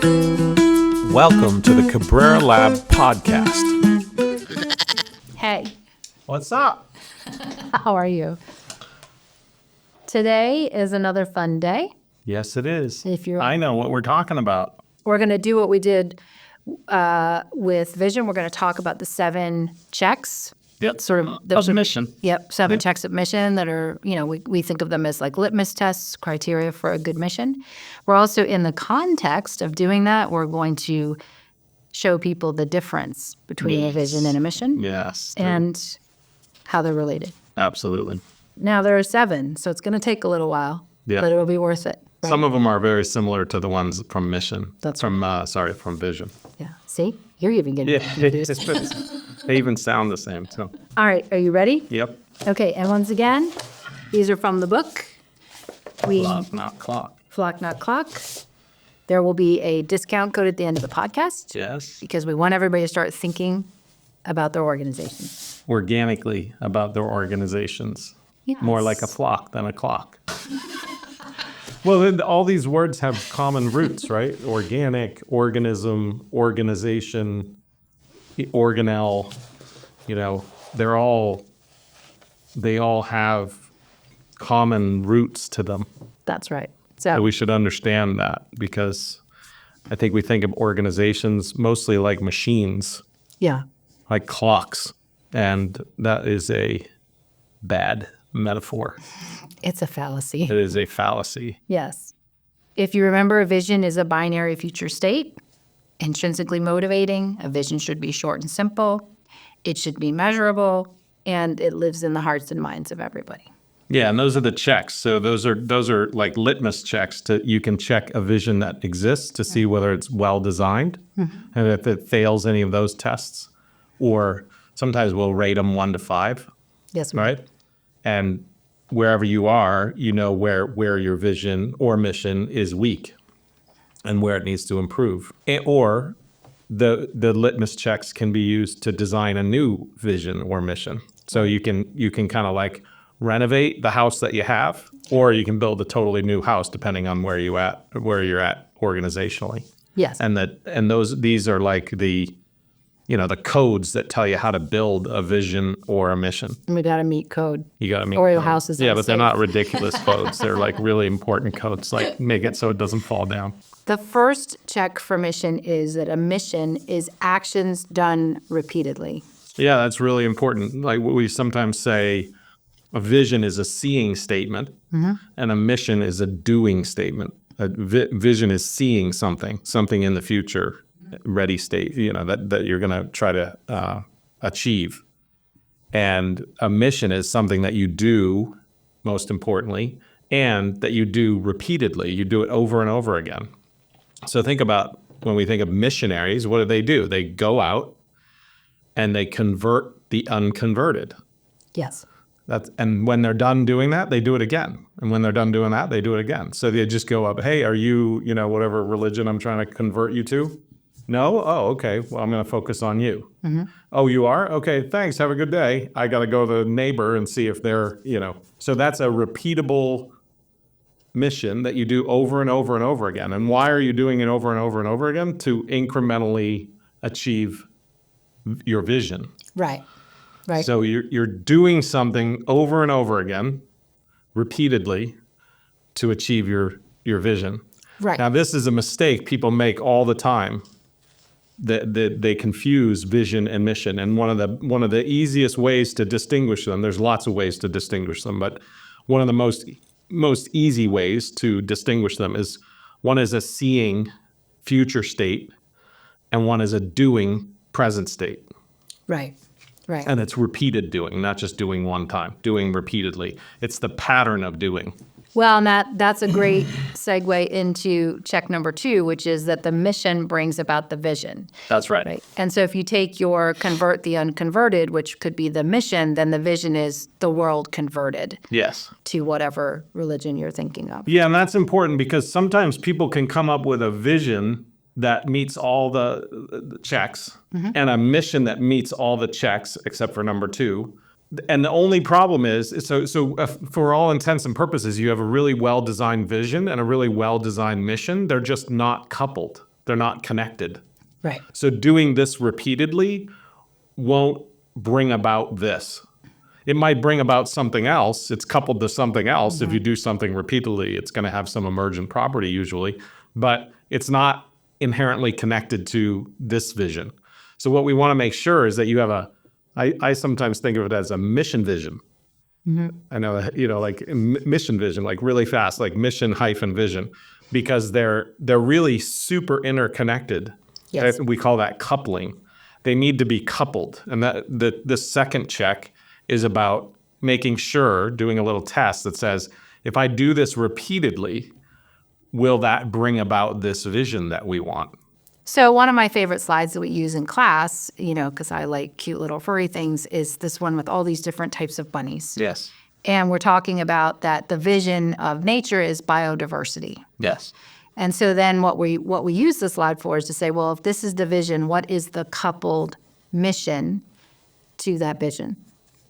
Welcome to the Cabrera Lab Podcast. Hey, What's up? how are you? Today is another fun day. Yes, it is. If you're- I know what we're talking about. We're going to do what we did with vision. We're going to talk about the 7 checks. Yep. Sort of mission. Yep, 7 checks of mission that are, we think of them as like litmus tests, criteria for a good mission. We're also in the context of doing that, we're going to show people the difference between a vision and a mission. Yes. And how they're related. Absolutely. Now there are 7, so it's going to take a little while, Yeah. but it'll be worth it. Right? Some of them are very similar to the ones from mission. That's from vision. Yeah. See, you're even getting They even sound the same. So. All right, are you ready? Yep. Okay, and once again, these are from the book. Flock, not clock. Flock, not clock. There will be a discount code at the end of the podcast. Yes. Because we want everybody to start thinking about their organization. Organically about their organizations. Yes. More like a flock than a clock. Well, then all these words have common roots, right? Organic, organism, organization, organelle. They all have common roots to them. That's right. So So we should understand that, because I think we think of organizations mostly like machines, yeah, like clocks, and that is a bad metaphor. it's a fallacy. It is a fallacy. Yes. If you remember, a vision is a binary future state, intrinsically motivating. A vision should be short and simple. It should be measurable, and it lives in the hearts and minds of everybody. Yeah, and those are the checks. So those are like litmus checks. You can check a vision that exists to see whether it's well designed, and if it fails any of those tests, or sometimes we'll rate them 1 to 5, Yes, right? And wherever you are, you know where your vision or mission is weak, and where it needs to improve. Or the litmus checks can be used to design a new vision or mission. So you can kind of like renovate the house that you have, or you can build a totally new house depending on where you're at organizationally. Yes. And these are like the codes that tell you how to build a vision or a mission. And we got to meet code. You got to meet Or your codes. house is Yeah, but they're unsafe. not ridiculous codes. They're like really important codes, like make it so it doesn't fall down. The first check for mission is that a mission is actions done repeatedly. Yeah, that's really important. Like we sometimes say, a vision is a seeing statement, and a mission is a doing statement. A vision is seeing something in the future, ready state, that you're going to try to achieve. And a mission is something that you do, most importantly, and that you do repeatedly. You do it over and over again. So think about when we think of missionaries, what do? They go out and they convert the unconverted. Yes. And when they're done doing that, they do it again. And when they're done doing that, they do it again. So they just go up, hey, are you, whatever religion I'm trying to convert you to? No? Oh, okay. Well, I'm going to focus on you. Mm-hmm. Oh, you are? Okay, thanks. Have a good day. I got to go to the neighbor and see if they're, So that's a repeatable mission that you do over and over and over again. And why are you doing it over and over and over again? To incrementally achieve your vision. Right. Right. So you're doing something over and over again, repeatedly, to achieve your vision. Right. Now, this is a mistake people make all the time. They confuse vision and mission. And one of the easiest ways to distinguish them, there's lots of ways to distinguish them, but one of the most easy ways to distinguish them is one is a seeing future state, and one is a doing present state. Right. Right. And it's repeated doing, not just doing one time, doing repeatedly. It's the pattern of doing. Well, and that's a great segue into check number 2, which is that the mission brings about the vision. That's right. Right. And so if you take your convert the unconverted, which could be the mission, then the vision is the world converted Yes. to whatever religion you're thinking of. Yeah, and that's important because sometimes people can come up with a vision that meets all the checks, and a mission that meets all the checks except for number 2. And the only problem is, for all intents and purposes, you have a really well-designed vision and a really well-designed mission. They're just not coupled. They're not connected. Right. So doing this repeatedly won't bring about this. It might bring about something else. It's coupled to something else. If you do something repeatedly, it's going to have some emergent property usually, but it's not inherently connected to this vision. So what we want to make sure is that you have I sometimes think of it as a mission vision. I know, like mission vision, like really fast, like mission hyphen vision, because they're really super interconnected. Yes. We call that coupling. They need to be coupled. And that the second check is about making sure, doing a little test that says, if I do this repeatedly, will that bring about this vision that we want? So one of my favorite slides that we use in class, because I like cute little furry things, is this one with all these different types of bunnies. Yes. And we're talking about that the vision of nature is biodiversity. Yes. And so then what we use the slide for is to say, well, if this is the vision, what is the coupled mission to that vision?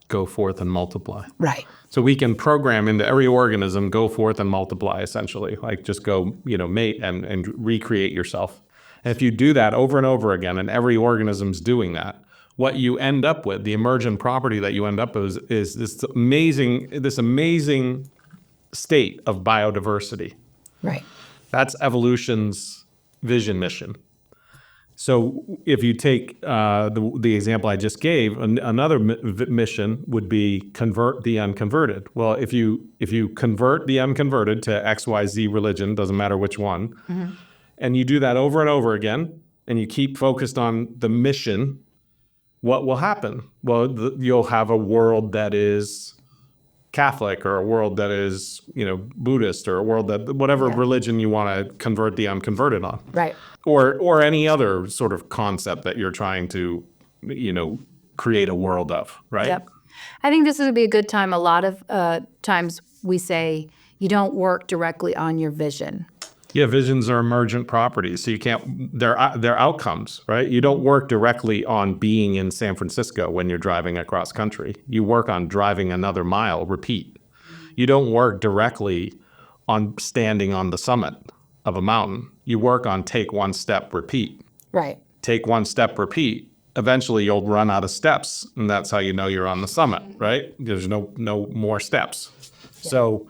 Go forth and multiply. Right. So we can program into every organism, go forth and multiply, essentially. Like just go, mate and recreate yourself. And if you do that over and over again, and every organism's doing that, what you end up with, the emergent property that you end up with is this amazing state of biodiversity. Right. That's evolution's vision mission. So if you take the example I just gave, another mission would be convert the unconverted. Well, if you convert the unconverted to XYZ religion, doesn't matter which one, and you do that over and over again, and you keep focused on the mission, what will happen? Well, you'll have a world that is Catholic, or a world that is, Buddhist, or a world that whatever religion you want to convert the unconverted on. Right. Or any other sort of concept that you're trying to, create a world of, right? Yep. I think this would be a good time. A lot of times we say you don't work directly on your vision. Yeah, visions are emergent properties, so you can't. They're outcomes, right? You don't work directly on being in San Francisco when you're driving across country. You work on driving another mile. Repeat. You don't work directly on standing on the summit of a mountain. You work on take one step, repeat. Right. Take one step, repeat. Eventually, you'll run out of steps, and that's how you know you're on the summit, right? There's no more steps. Yeah. So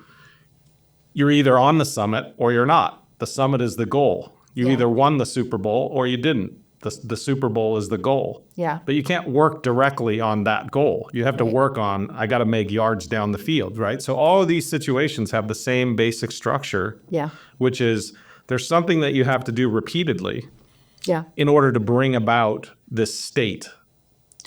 you're either on the summit or you're not. The summit is the goal. You either won the Super Bowl or you didn't. The Super Bowl is the goal. Yeah. But you can't work directly on that goal. You have to work on, I got to make yards down the field, right? So all of these situations have the same basic structure, which is there's something that you have to do repeatedly in order to bring about this state.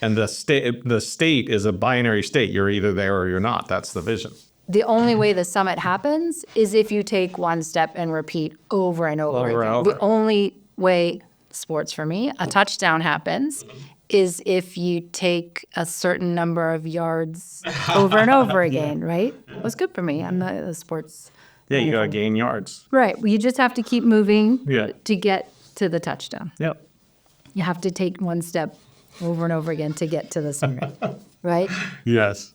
And the state is a binary state. You're either there or you're not. That's the vision. The only way the summit happens is if you take one step and repeat over and over again. The only way, sports for me, a touchdown happens is if you take a certain number of yards over and over again, right? It was good for me. I'm not a sports. Yeah, you got to gain yards. Right. You just have to keep moving to get to the touchdown. Yep. You have to take one step over and over again to get to the summit, right? Yes.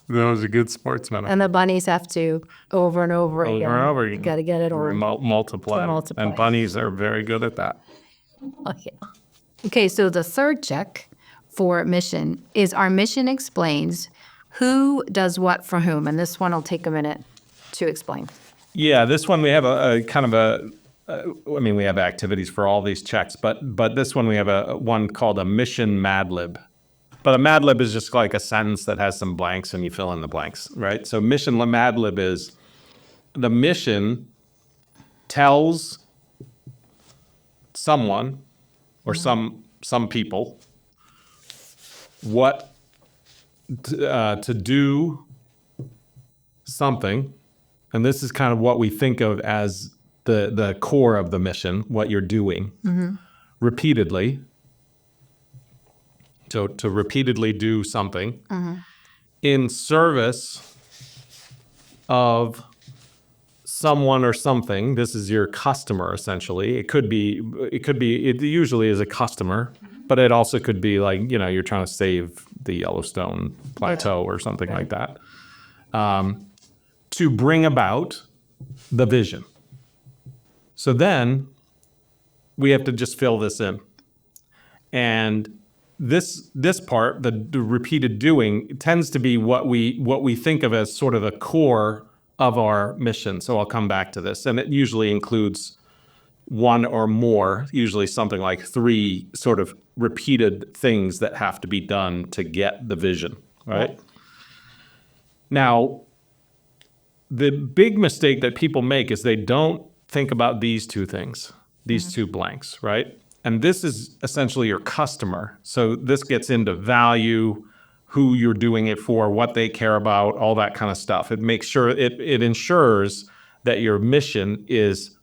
That was a good sportsman. And the bunnies have to over and over again. Over and over again. You got to get it or multiply. And bunnies are very good at that. Okay, so the third check for mission is our mission explains who does what for whom. And this one will take a minute to explain. Yeah, this one we have a kind of we have activities for all these checks, but this one we have one called a mission Mad Lib. But a Mad Lib is just like a sentence that has some blanks and you fill in the blanks, right? So mission Mad Lib is the mission tells someone or some people what to do something. And this is kind of what we think of as the core of the mission, what you're doing repeatedly. So to repeatedly do something in service of someone or something. This is your customer, essentially. It usually is a customer, but it also could be like, you're trying to save the Yellowstone Plateau or something like that. To bring about the vision. So then we have to just fill this in. And this part, the repeated doing, tends to be what we think of as sort of the core of our mission. So I'll come back to this. And it usually includes one or more, usually something like 3 sort of repeated things that have to be done to get the vision, right? Right. Now, the big mistake that people make is they don't think about these 2 things, these 2 blanks, right? And this is essentially your customer. So this gets into value, who you're doing it for, what they care about, all that kind of stuff. It makes sure, it ensures that your mission is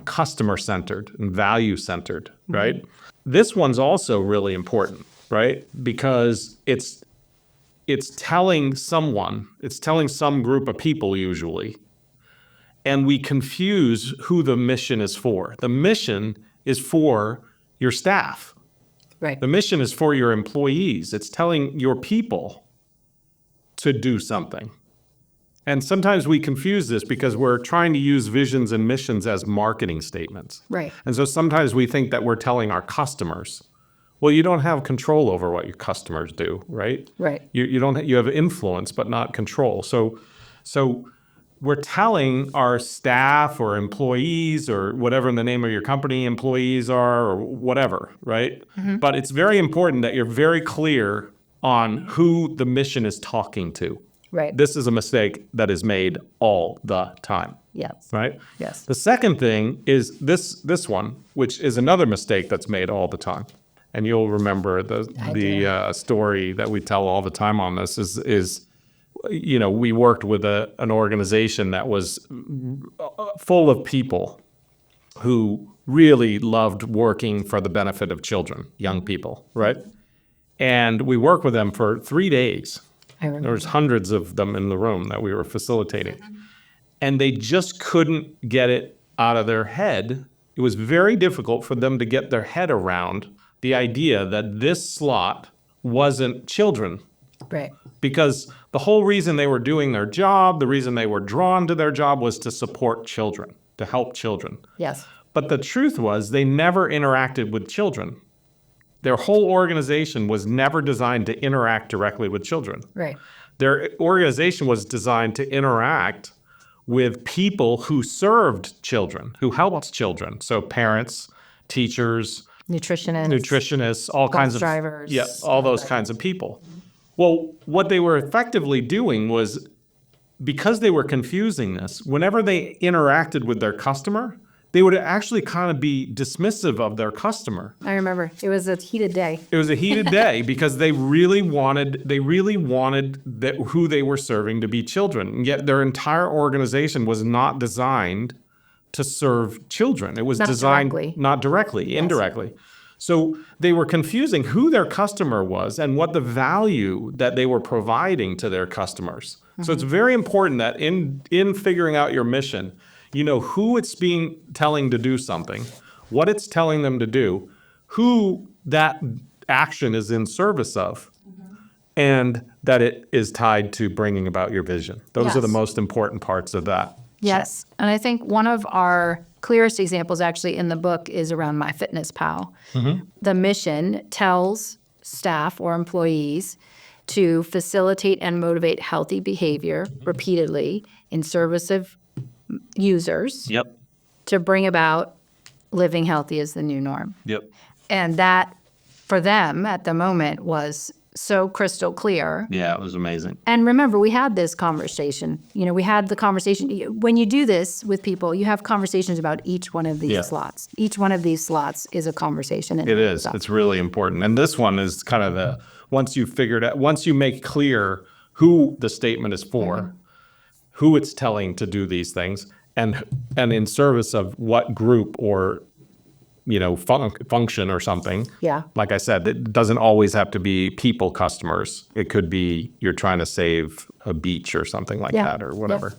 customer-centered and value-centered, right? This one's also really important, right? Because it's telling someone, it's telling some group of people usually, and we confuse who the mission is for. The mission is for your staff. Right. The mission is for your employees. It's telling your people to do something. And sometimes we confuse this because we're trying to use visions and missions as marketing statements. Right. And so sometimes we think that we're telling our customers, well, you don't have control over what your customers do, right? Right. You have influence, but not control. So we're telling our staff or employees or whatever the name of your company employees are or whatever, right? But it's very important that you're very clear on who the mission is talking to. Right. This is a mistake that is made all the time. Yes. Right? Yes. The second thing is this one, which is another mistake that's made all the time. And you'll remember the story that we tell all the time on this is we worked with an organization that was full of people who really loved working for the benefit of children, young people, right? And we worked with them for 3 days. I remember. There was hundreds of them in the room that we were facilitating. And they just couldn't get it out of their head. It was very difficult for them to get their head around the idea that this slot wasn't children. Right. Because the whole reason they were doing their job, the reason they were drawn to their job was to support children, to help children. Yes. But the truth was they never interacted with children. Their whole organization was never designed to interact directly with children. Right. Their organization was designed to interact with people who served children, who helped children. So parents, teachers, nutritionists, all kinds of drivers. Yeah, all those kinds of people. Well, what they were effectively doing was, because they were confusing this, whenever they interacted with their customer, they would actually kind of be dismissive of their customer. I remember. It was a heated day. It was a heated day because they really wanted who they were serving to be children. And yet their entire organization was not designed to serve children. It was designed not directly, indirectly. So they were confusing who their customer was and what the value that they were providing to their customers. So it's very important that in figuring out your mission, you know who it's telling to do something, what it's telling them to do, who that action is in service of, and that it is tied to bringing about your vision. Those are the most important parts of that. Yes. And I think one of our clearest examples actually in the book is around MyFitnessPal. The mission tells staff or employees to facilitate and motivate healthy behavior repeatedly in service of users to bring about living healthy as the new norm. And that, for them at the moment, was so crystal clear. Yeah, it was amazing. And remember, we had this conversation. We had the conversation. When you do this with people, you have conversations about each one of these slots. Each one of these slots is a conversation. It is. It's really important. And this one is kind of once you make clear who the statement is for, who it's telling to do these things, and in service of what group or function or something. Yeah. Like I said, it doesn't always have to be people customers. It could be you're trying to save a beach or something like that or whatever.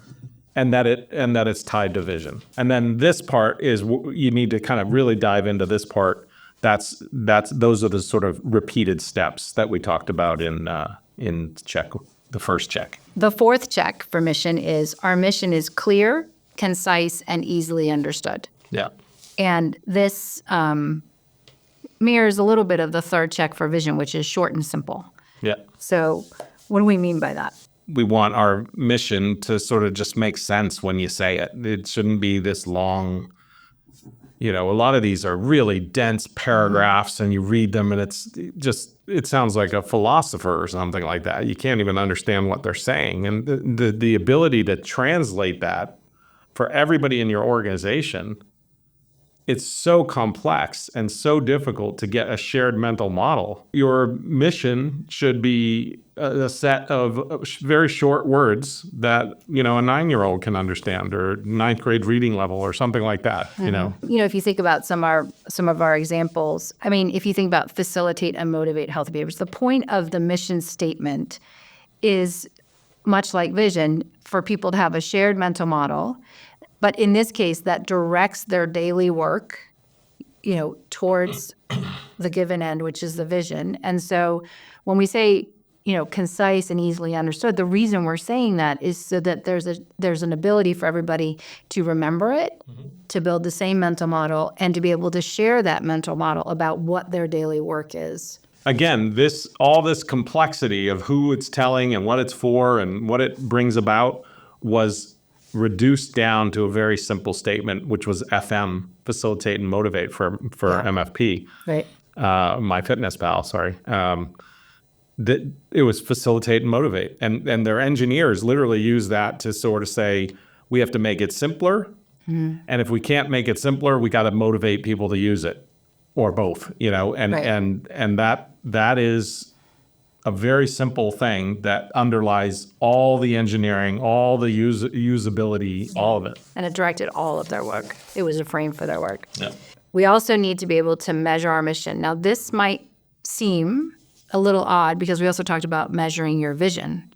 And that it's tied to vision. And then this part is you need to kind of really dive into this part. Those are the sort of repeated steps that we talked about in check, the first check. The fourth check for mission is our mission is clear, concise, and easily understood. Yeah. And this mirrors a little bit of the third check for vision, which is short and simple. Yeah. So what do we mean by that? We want our mission to sort of just make sense when you say it. It shouldn't be this long, a lot of these are really dense paragraphs and you read them and it sounds like a philosopher or something like that. You can't even understand what they're saying. And the ability to translate that for everybody in your organization, it's so complex and so difficult to get a shared mental model. Your mission should be a set of very short words that, a 9-year-old can understand, or 9th grade reading level or something like that, If you think about some of our examples, I mean, if you think about facilitate and motivate healthy behaviors, the point of the mission statement is much like vision, for people to have a shared mental model. But in this case, that directs their daily work, towards the given end, which is the vision. And so when we say, concise and easily understood, the reason we're saying that is so that there's an ability for everybody to remember it, to build the same mental model, and to be able to share that mental model about what their daily work is. Again, all this complexity of who it's telling and what it's for and what it brings about was reduced down to a very simple statement, which was FM, facilitate and motivate for MFP. Right. MyFitnessPal, sorry. That it was facilitate and motivate. And their engineers literally use that to sort of say, we have to make it simpler. Mm-hmm. And if we can't make it simpler, we got to motivate people to use it, or both, and right. and that is a very simple thing that underlies all the engineering, all the usability, all of it. And it directed all of their work. It was a frame for their work. Yeah. We also need to be able to measure our mission. Now, this might seem a little odd because we also talked about measuring your vision.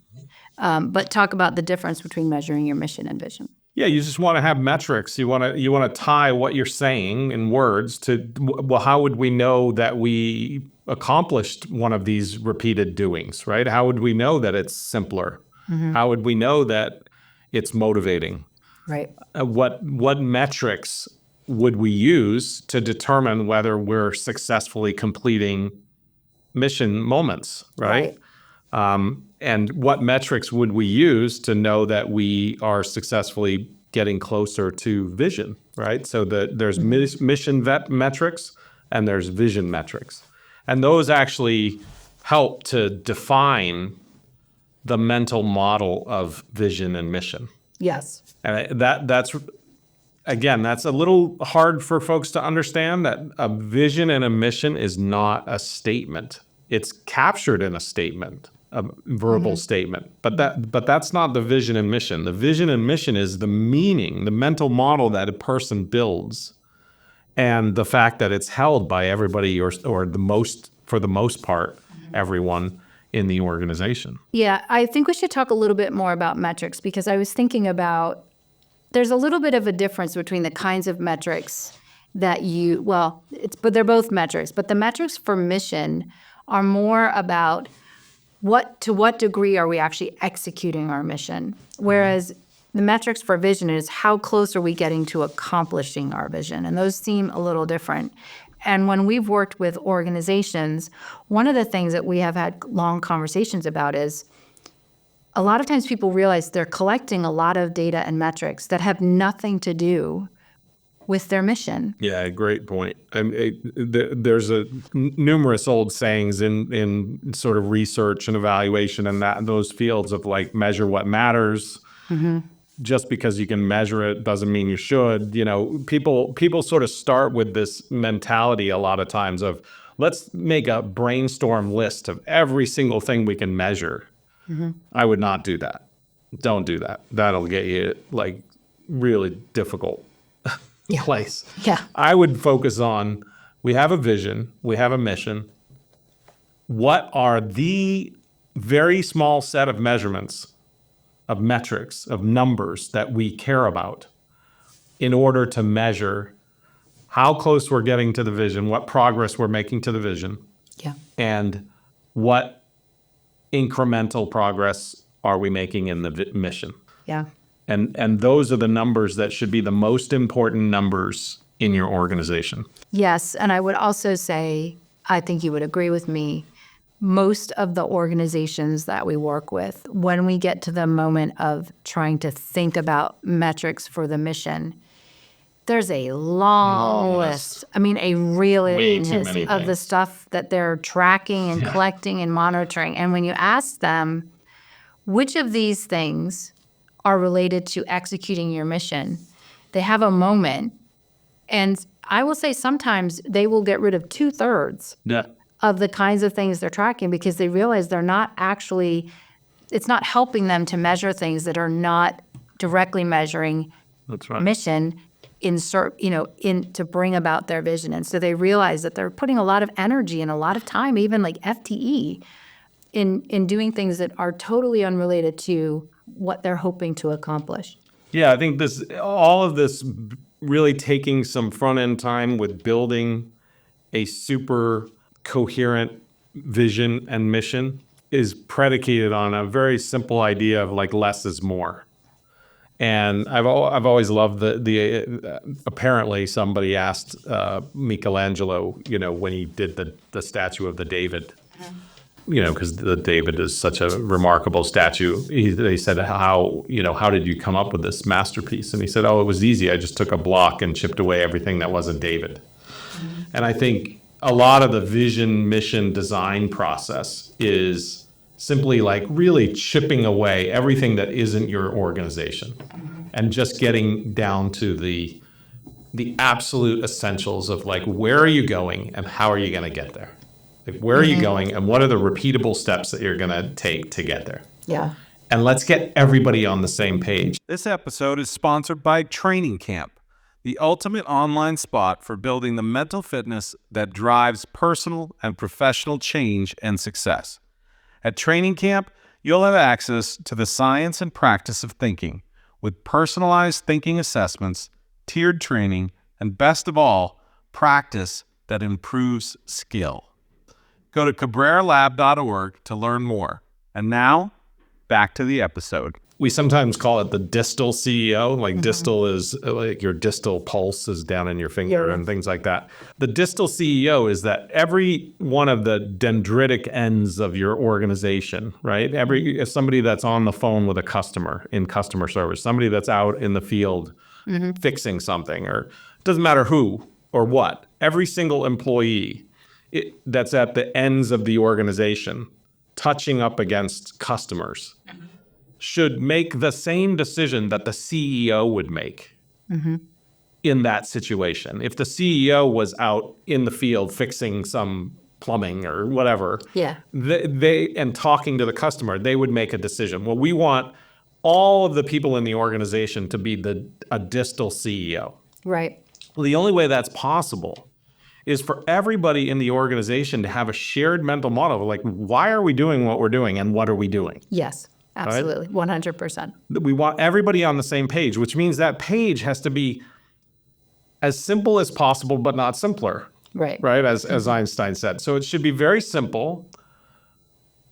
But talk about the difference between measuring your mission and vision. Yeah, you just want to have metrics. You want to tie what you're saying in words to, well, how would we know that we accomplished one of these repeated doings, right? How would we know that it's simpler? Mm-hmm. How would we know that it's motivating? Right. What metrics would we use to determine whether we're successfully completing mission moments, right? And what metrics would we use to know that we are successfully getting closer to vision, right? So there's mission metrics and there's vision metrics. And those actually help to define the mental model of vision and mission. Yes. And that's a little hard for folks to understand, that a vision and a mission is not a statement. It's captured in a statement, a verbal statement, but that's not the vision and mission. The vision and mission is the meaning, the mental model that a person builds, and the fact that it's held by everybody for the most part, everyone in the organization. Yeah, I think we should talk a little bit more about metrics, because I was thinking about, there's a little bit of a difference between the kinds of metrics that but they're both metrics, but the metrics for mission are more about to what degree are we actually executing our mission, whereas the metrics for vision is how close are we getting to accomplishing our vision, and those seem a little different. And when we've worked with organizations, one of the things that we have had long conversations about is a lot of times people realize they're collecting a lot of data and metrics that have nothing to do with their mission. Yeah, great point. There's numerous old sayings in sort of research and evaluation and those fields of like measure what matters. Mm-hmm. Just because you can measure it doesn't mean you should. People sort of start with this mentality a lot of times of, let's make a brainstorm list of every single thing we can measure. Mm-hmm. I would not do that. Don't do that. That'll get you like really difficult place. Yeah. I would focus on, we have a vision, we have a mission. What are the very small set of measurements, of metrics, of numbers that we care about in order to measure how close we're getting to the vision, what progress we're making to the vision, and what incremental progress are we making in the mission. Yeah. And those are the numbers that should be the most important numbers in your organization. Yes. And I would also say, I think you would agree with me, most of the organizations that we work with, when we get to the moment of trying to think about metrics for the mission, there's a long list. I mean, a real Way too list many of the things. stuff that they're tracking and collecting and monitoring. And when you ask them, which of these things are related to executing your mission, they have a moment. And I will say sometimes they will get rid of 2/3 Yeah. of the kinds of things they're tracking because they realize they're not actually, it's not helping them to measure things that are not directly measuring That's right. mission to bring about their vision. And so they realize that they're putting a lot of energy and a lot of time, even like FTE, in doing things that are totally unrelated to what they're hoping to accomplish. Yeah, I think all of this really taking some front end time with building a super coherent vision and mission is predicated on a very simple idea of like less is more. And I've always loved the apparently somebody asked Michelangelo, when he did the statue of the David, because the David is such a remarkable statue. They said, how did you come up with this masterpiece? And he said, it was easy. I just took a block and chipped away everything that wasn't David. And I think a lot of the vision, mission, design process is simply like really chipping away everything that isn't your organization and just getting down to the absolute essentials of like, where are you going and how are you going to get there? Like, where are you going and what are the repeatable steps that you're going to take to get there? Yeah. And let's get everybody on the same page. This episode is sponsored by Training Camp, the ultimate online spot for building the mental fitness that drives personal and professional change and success. At Training Camp, you'll have access to the science and practice of thinking with personalized thinking assessments, tiered training, and best of all, practice that improves skill. Go to cabreralab.org to learn more. And now, back to the episode. We sometimes call it the distal CEO. Like distal is like your distal pulse is down in your finger and things like that. The distal CEO is that every one of the dendritic ends of your organization, right? Somebody that's on the phone with a customer in customer service, somebody that's out in the field fixing something, or it doesn't matter who or what. Every single employee that's at the ends of the organization touching up against customers should make the same decision that the CEO would make in that situation. If the CEO was out in the field fixing some plumbing or whatever, and talking to the customer, they would make a decision. Well, we want all of the people in the organization to be a distal CEO. Right. Well, the only way that's possible is for everybody in the organization to have a shared mental model of like, why are we doing what we're doing and what are we doing? Yes. Absolutely. 100%. We want everybody on the same page, which means that page has to be as simple as possible, but not simpler. Right. Right? As Einstein said. So it should be very simple,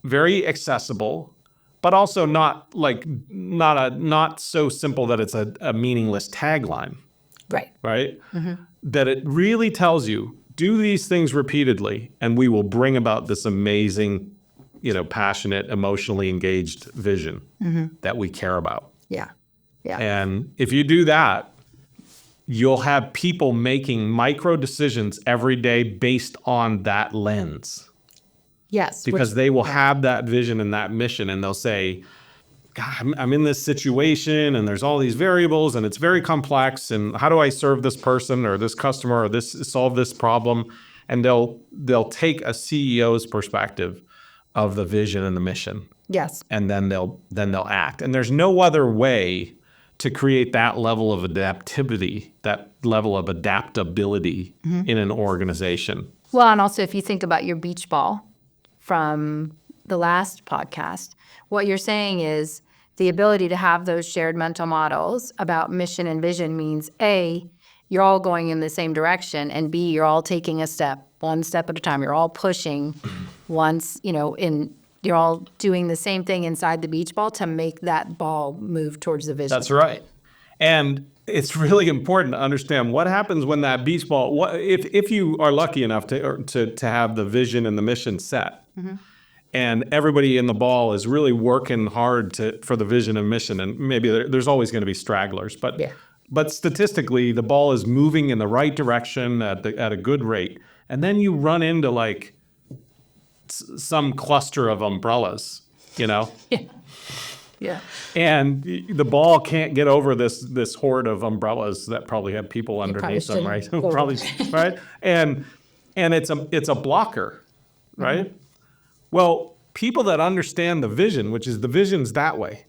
very accessible, but also not so simple that it's a meaningless tagline. Right. Right? That it really tells you, do these things repeatedly, and we will bring about this amazing, passionate, emotionally engaged vision that we care about. Yeah. Yeah. And if you do that, you'll have people making micro decisions every day based on that lens. Yes. Because they will have that vision and that mission, and they'll say, God, I'm in this situation and there's all these variables and it's very complex, and how do I serve this person or this customer or solve this problem? And they'll take a CEO's perspective of the vision and the mission. Yes. And then they'll act. And there's no other way to create that level of adaptivity, that level of adaptability in an organization. Well, and also if you think about your beach ball from the last podcast, what you're saying is the ability to have those shared mental models about mission and vision means A, you're all going in the same direction, and B, you're all taking one step at a time. You're all pushing once, you're all doing the same thing inside the beach ball to make that ball move towards the vision. That's right. And it's really important to understand what happens when that beach ball, if you are lucky enough to have the vision and the mission set, and everybody in the ball is really working hard for the vision and mission, and maybe there's always going to be stragglers, but statistically the ball is moving in the right direction at a good rate, and then you run into like some cluster of umbrellas, Yeah. and the ball can't get over this horde of umbrellas that probably have people underneath them, right? Probably, right? And it's a blocker, right? Well, people that understand the vision, which is the vision's that way,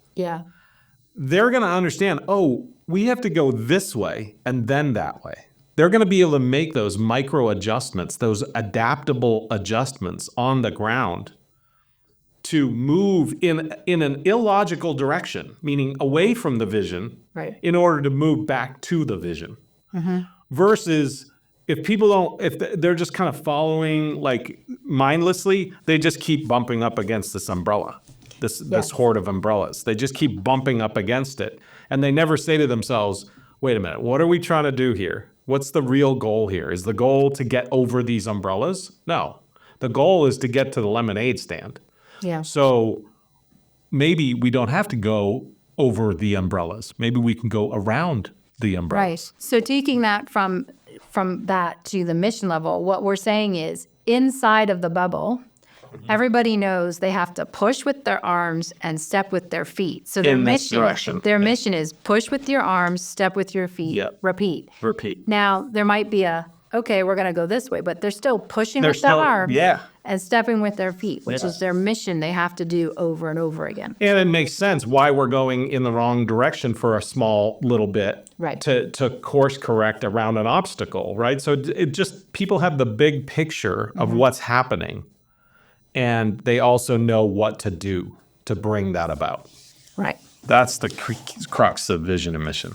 they're going to understand, oh, we have to go this way and then that way. They're going to be able to make those micro adjustments, those adaptable adjustments on the ground to move in an illogical direction, meaning away from the vision, in order to move back to the vision. Versus if they're just kind of following like mindlessly, they just keep bumping up against this umbrella, this horde of umbrellas. They just keep bumping up against it. And they never say to themselves, wait a minute, what are we trying to do here? What's the real goal here? Is the goal to get over these umbrellas? No. The goal is to get to the lemonade stand. Yeah. So maybe we don't have to go over the umbrellas. Maybe we can go around the umbrellas. Right. So taking that from that to the mission level, what we're saying is inside of the bubble, everybody knows they have to push with their arms and step with their feet. So their mission is push with your arms, step with your feet, repeat. Now, there might be okay, we're going to go this way, but they're still pushing with their arms and stepping with their feet, which is their mission they have to do over and over again. And it makes sense why we're going in the wrong direction for a small little bit to course correct around an obstacle, right? So it just, people have the big picture of what's happening, and they also know what to do to bring that about. Right. That's the crux of vision and mission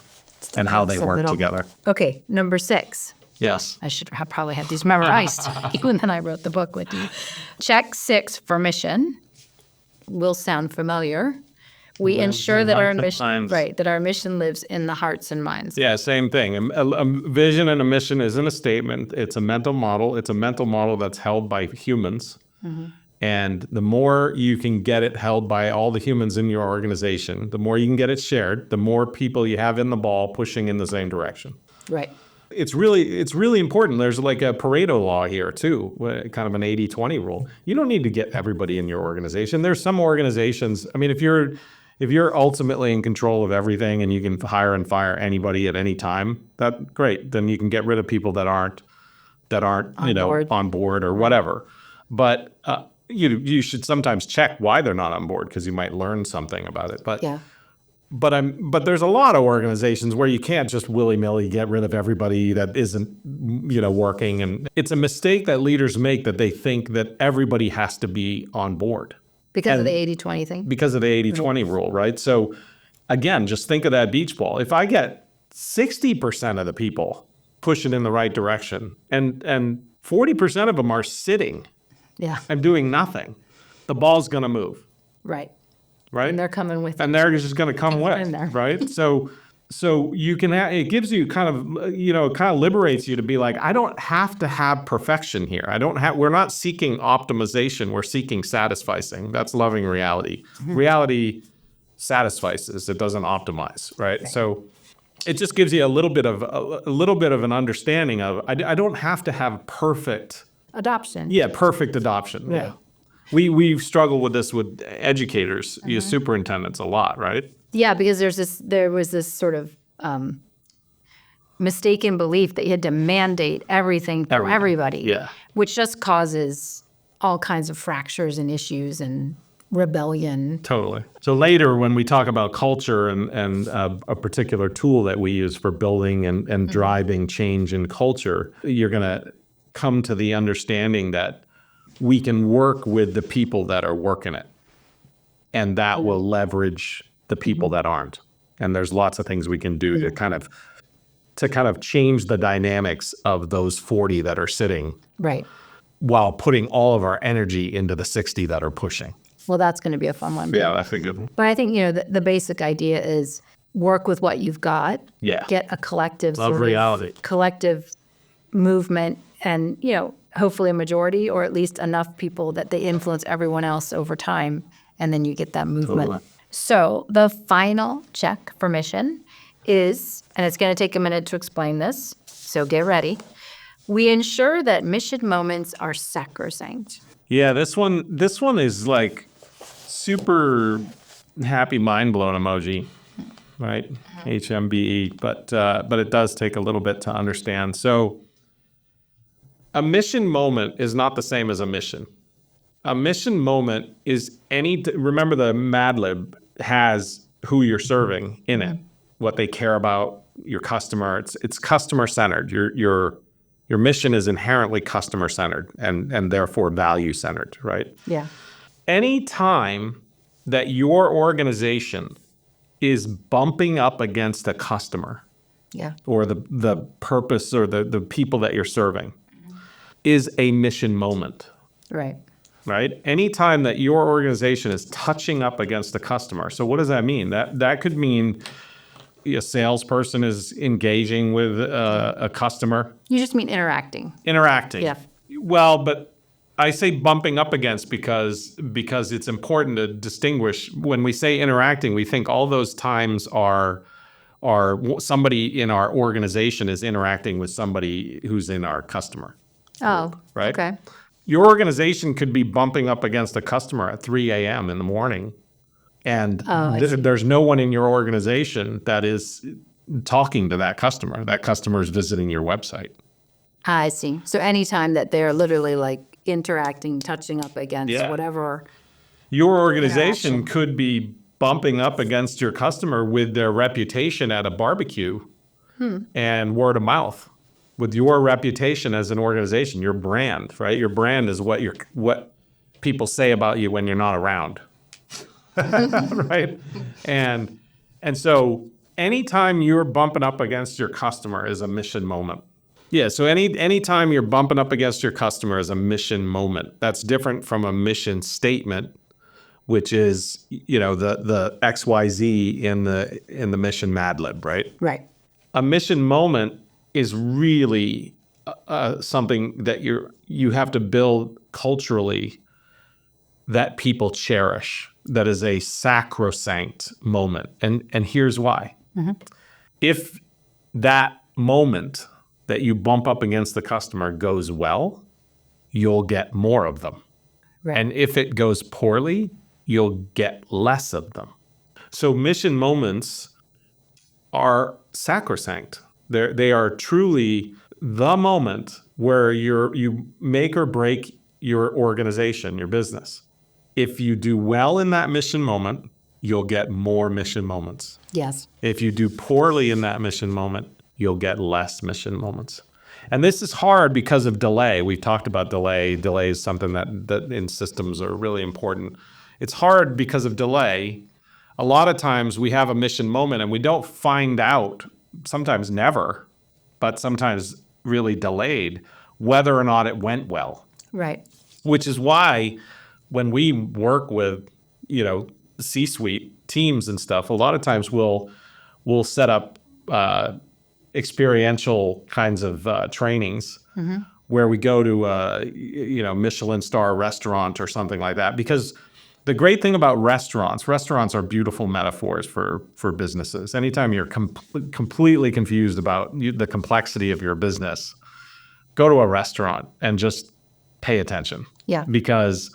and how they work together. Okay, number 6. Yes. I should have probably had these memorized, even then I wrote the book with you. Check 6 for mission. Will sound familiar. We ensure that our mission, that our mission lives in the hearts and minds. Yeah, same thing. A vision and a mission isn't a statement. It's a mental model. It's a mental model that's held by humans. And the more you can get it held by all the humans in your organization, the more you can get it shared, the more people you have in the ball pushing in the same direction. Right. It's really important. There's like a Pareto law here too, kind of an 80-20 rule. You don't need to get everybody in your organization. There's some organizations, I mean, if you're ultimately in control of everything and you can hire and fire anybody at any time, that's great. Then you can get rid of people that aren't on board or whatever. But you should sometimes check why they're not on board, because you might learn something about it. But there's a lot of organizations where you can't just willy-nilly get rid of everybody that isn't, working. And it's a mistake that leaders make, that they think that everybody has to be on board. Because of the 80-20 thing? Because of the 80-20 rule, right? So again, just think of that beach ball. If I get 60% of the people pushing in the right direction and 40% of them are sitting and doing nothing, the ball's going to move. Right. Right? And they're coming with it. And they're just going to come with, right? So you can it gives you kind of liberates you to be like, I don't have to have perfection here. We're not seeking optimization. We're seeking satisficing. That's loving reality. Reality satisfies, it doesn't optimize, right? So it just gives you a little bit of an understanding of, I don't have to have perfect adoption. Yeah, perfect adoption. Yeah. We struggle with this with educators, superintendents a lot, right? Yeah, because there was this sort of mistaken belief that you had to mandate everything for everybody, which just causes all kinds of fractures and issues and rebellion. Totally. So later, when we talk about culture and a particular tool that we use for building and driving change in culture, you're going to come to the understanding that we can work with the people that are working it, and that will leverage the people that aren't. And there's lots of things we can do to kind of change the dynamics of those 40 that are sitting, right, while putting all of our energy into the 60 that are pushing. Well, that's going to be a fun one. Yeah, that's a good one. But I think, the basic idea is work with what you've got, Yeah. get a collective Love sort reality. of collective movement, and hopefully a majority, or at least enough people that they influence everyone else over time, and then you get that movement. Totally. So the final check for mission is, and it's going to take a minute to explain this, so get ready. We ensure that mission moments are sacrosanct. Yeah, this one is like super happy mind blown emoji, right? HMBE, but it does take a little bit to understand. So a mission moment is not the same as a mission. A mission moment is remember the Mad Lib has who you're serving in it, what they care about, your customer. It's customer centered. Your mission is inherently customer centered and therefore value centered, right? Yeah. Any time that your organization is bumping up against a customer Yeah. or the purpose or the people that you're serving is a mission moment. Right. Right? Anytime that your organization is touching up against a customer. So what does that mean? That could mean a salesperson is engaging with a customer. You just mean interacting. Interacting. Yeah. Well, but I say bumping up against because it's important to distinguish. When we say interacting, we think all those times are somebody in our organization is interacting with somebody who's in our customer. Oh, Right? okay. Your organization could be bumping up against a customer at 3 a.m. in the morning, and there's no one in your organization that is talking to that customer. That customer is visiting your website. I see. So anytime that they're literally like interacting, touching up against Yeah. whatever. Your organization could be bumping up against your customer with their reputation at a barbecue and word of mouth. With your reputation as an organization, your brand, right? Your brand is what people say about you when you're not around, right? And so anytime you're bumping up against your customer is a mission moment. Yeah. So anytime you're bumping up against your customer is a mission moment. That's different from a mission statement, which is the XYZ in the mission Mad Lib, right? Right. A mission moment is really something that you have to build culturally that people cherish. That is a sacrosanct moment, and here's why. If that moment that you bump up against the customer goes well, you'll get more of them, Right. and if it goes poorly, you'll get less of them. So mission moments are sacrosanct. They are truly the moment where you make or break your organization, your business. If you do well in that mission moment, you'll get more mission moments. Yes. If you do poorly in that mission moment, you'll get less mission moments. And this is hard because of delay. We've talked about delay. Delay is something that in systems are really important. It's hard because of delay. A lot of times we have a mission moment and we don't find out, sometimes never, but sometimes really delayed, whether or not it went well. Right. Which is why when we work with, C-suite teams and stuff, a lot of times we'll set up experiential kinds of trainings where we go to a Michelin star restaurant or something like that. Because the great thing about restaurants are beautiful metaphors for businesses. Anytime you're completely confused about the complexity of your business, go to a restaurant and just pay attention. Yeah. Because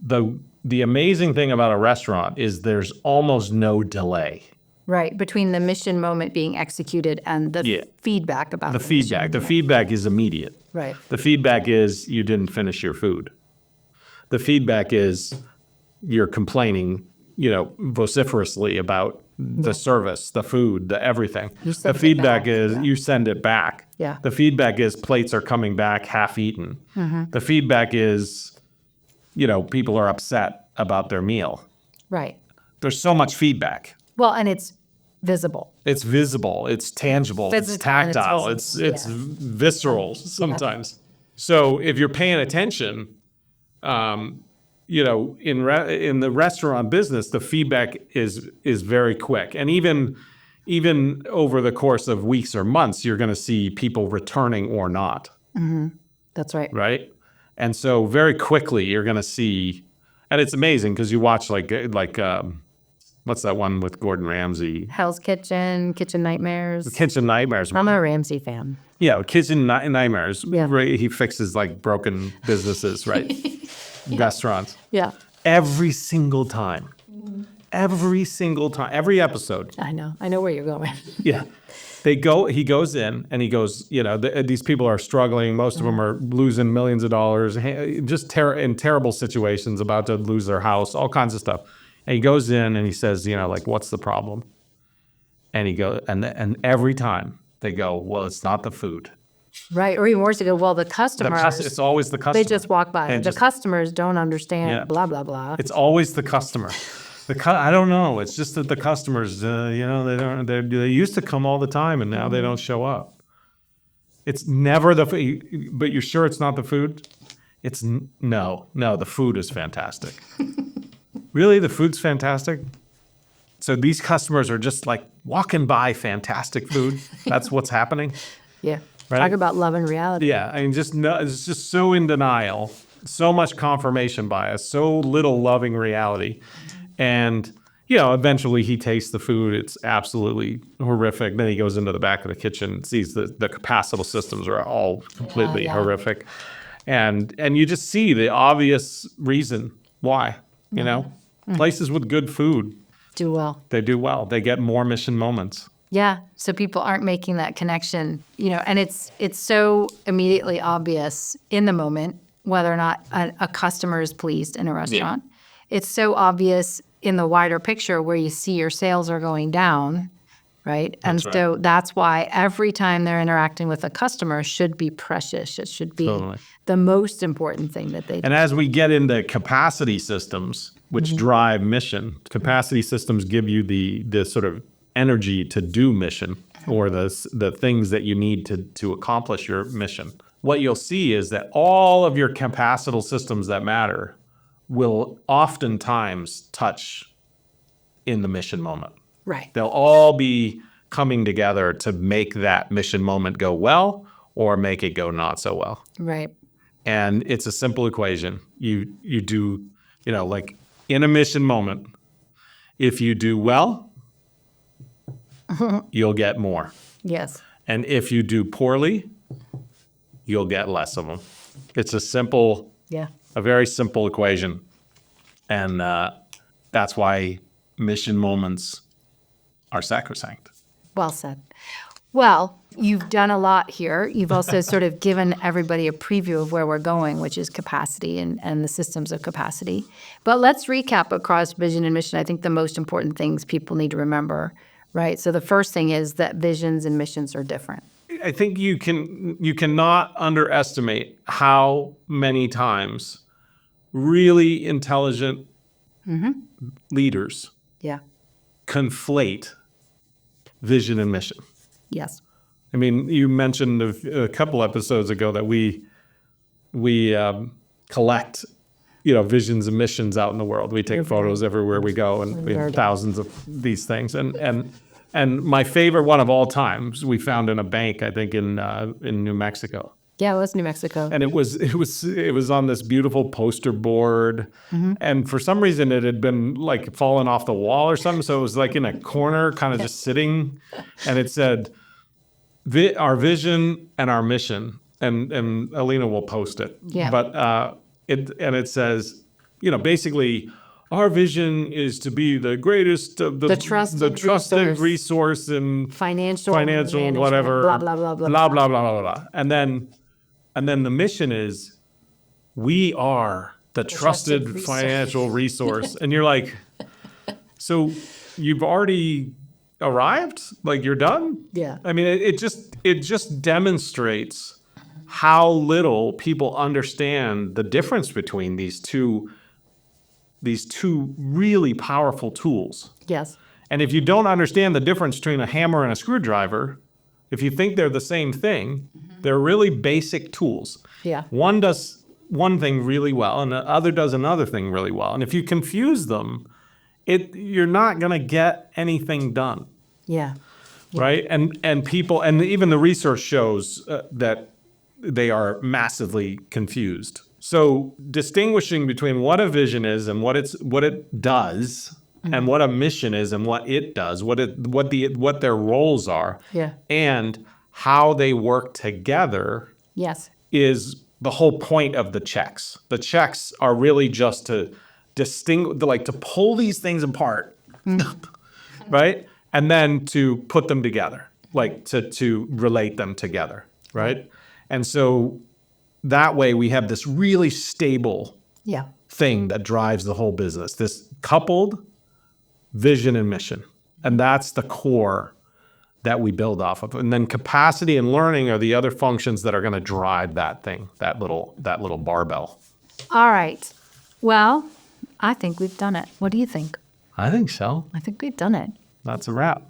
the amazing thing about a restaurant is there's almost no delay. Right. Between the mission moment being executed and the feedback about The feedback. mission The moment. feedback is immediate. Right. The feedback is you didn't finish your food. The feedback is you're complaining, vociferously about the service, the food, the everything. You The send it feedback back. is you send it back. Yeah. The feedback is plates are coming back half-eaten. The feedback is, people are upset about their meal. Right. There's so much feedback. Well, and it's visible. It's visible, it's tangible, it's Physical, and it's tactile, visible. it's visceral sometimes. So if you're paying attention, in the restaurant business, the feedback is very quick. And even even over the course of weeks or months, you're going to see people returning or not. That's right. Right? And so very quickly you're going to see, and it's amazing because you watch like what's that one with Gordon Ramsay? Hell's Kitchen, Kitchen Nightmares. Kitchen Nightmares. I'm a Ramsay fan. Yeah, Kitchen Nightmares. Yeah. Right? He fixes like broken businesses, right? Restaurants. Yeah. Every single time. Every episode. I know where you're going. Yeah. He goes in and he goes, these people are struggling. Most of them are losing millions of dollars, just in terrible situations, about to lose their house, all kinds of stuff. And he goes in and he says, what's the problem? And he goes, and every time they go, well, it's not the food. Right. Or even worse, to go, well, the customers. It's always the customer. They just walk by. And the customers don't understand, blah, blah, blah. It's always the customer. I don't know. It's just that the customers, they used to come all the time and now they don't show up. It's never the food. But you're sure it's not the food? No, the food is fantastic. Really? The food's fantastic? So these customers are just like walking by fantastic food. That's what's happening. Yeah. Right? Talk about love and reality. Yeah. I mean, it's just so in denial, so much confirmation bias, so little loving reality. And, eventually he tastes the food. It's absolutely horrific. Then he goes into the back of the kitchen, sees the capacital systems are all completely horrific. And you just see the obvious reason why, Places with good food Do well. They do well. They get more mission moments. Yeah. So people aren't making that connection, and it's so immediately obvious in the moment whether or not a customer is pleased in a restaurant. Yeah. It's so obvious in the wider picture where you see your sales are going down, right? So that's why every time they're interacting with a customer should be precious. It should be the most important thing that they do. And as we get into capacity systems, which drive mission, capacity systems give you the sort of energy to do mission, or the things that you need to accomplish your mission. What you'll see is that all of your capacital systems that matter will oftentimes touch in the mission moment. Right. They'll all be coming together to make that mission moment go well or make it go not so well. Right. And it's a simple equation. You do, like in a mission moment, if you do well, you'll get more. Yes. And if you do poorly, you'll get less of them. It's a very simple equation. And that's why mission moments are sacrosanct. Well said. Well, you've done a lot here. You've also sort of given everybody a preview of where we're going, which is capacity and the systems of capacity. But let's recap across vision and mission. I think the most important things people need to remember, right? So the first thing is that visions and missions are different. I think you cannot underestimate how many times really intelligent leaders conflate vision and mission. Yes. I mean, you mentioned a couple episodes ago that we collect, visions and missions out in the world. We take photos everywhere we go, and we have thousands of these things. And my favorite one of all times we found in a bank, I think in New Mexico. Yeah, it was New Mexico. And it was on this beautiful poster board, and for some reason it had been like fallen off the wall or something. So it was like in a corner, kind of just sitting, and it said, "Our vision and our mission." And Alina will post it. Yeah. But it says, basically, our vision is to be the greatest, the trusted resource in financial whatever, blah blah blah blah blah blah blah blah blah. And then the mission is, we are the trusted financial resource. And you're like, so you've already arrived? Like you're done? Yeah. I mean, it just demonstrates how little people understand the difference between these two really powerful tools. Yes. And if you don't understand the difference between a hammer and a screwdriver, if you think they're the same thing, they're really basic tools. Yeah. One does one thing really well, and the other does another thing really well. And if you confuse them, you're not going to get anything done. Yeah. right? And people, and even the research shows that they are massively confused. So distinguishing between what a vision is and what it does, and what a mission is and what it does, what their roles are, Yeah. and how they work together Yes. is the whole point of the checks. The checks are really just to to pull these things apart, right? And then to put them together, like to relate them together, right? And so that way we have this really stable Yeah. thing that drives the whole business, this coupled vision and mission. And that's the core that we build off of. And then capacity and learning are the other functions that are going to drive that thing, that little barbell. All right. Well, I think we've done it. What do you think? I think so. I think we've done it. That's a wrap.